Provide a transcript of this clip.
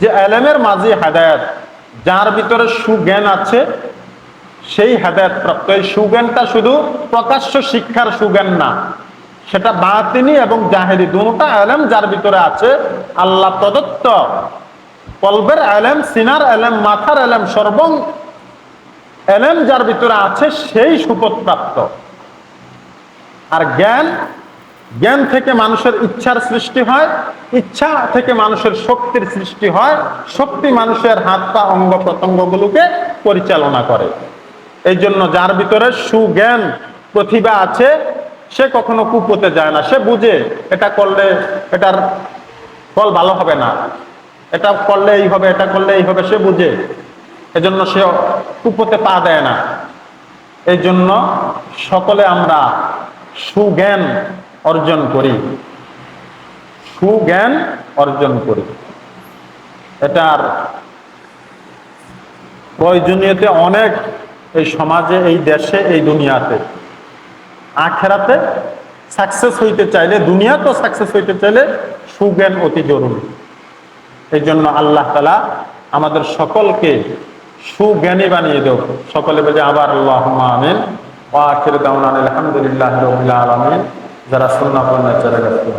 যে এলেমের মাঝে হেদায়েত, যার ভিতরে সুজ্ঞান আছে সেই হেদায়েত প্রাপ্ত। এই সুজ্ঞানটা শুধু প্রকাশ্য শিক্ষার সুজ্ঞান না, সেটা বাতিনি এবং জাহেরি দুটোটা এলেম যার ভিতরে আছে, আল্লাহ প্রদত্ত কলবের এলেম, সিনার এলেম, মাথার এলেম, সর্বং এলেম যার ভিতরে আছে সেই সুপথ প্রাপ্ত। আর জ্ঞান, জ্ঞান থেকে মানুষের ইচ্ছার সৃষ্টি হয়, ইচ্ছা থেকে মানুষের শক্তির সৃষ্টি হয়, শক্তি মানুষের হাত পা অঙ্গ প্রত্যঙ্গগুলোকে পরিচালনা করে। এই জন্য যার ভিতরে সুজ্ঞান প্রতিভা আছে সে কখনো কুপথে যায় না। সে বুঝে এটা করলে এটার ফল ভালো হবে না, এটা করলে এই হবে, এটা করলে এই হবে, সে বুঝে। এজন্য সে কুপথে পা দেয় না। এই জন্য সকলে আমরা সুজ্ঞান অর্জন করি, সুজ্ঞান অর্জন করি। এটার প্রয়োজনীয়তা অনেক এই সমাজে, এই দেশে, এই দুনিয়াতে। আখেরাতে সাকসেস হইতে চাইলে, দুনিয়াতেও সাকসেস হইতে চাইলে সুজ্ঞান অতি জরুরি। এই জন্য আল্লাহ তাআলা আমাদের সকলকে সুজ্ঞানী বানিয়ে দেব। সকলে বলে আবার আল্লাহুম্মা আমিন। ওয়া আখিরু দাওয়ানা আলহামদুলিল্লাহি রাব্বিল আলামিন। যারা সুন্নাহ পড়ে চলে গেছে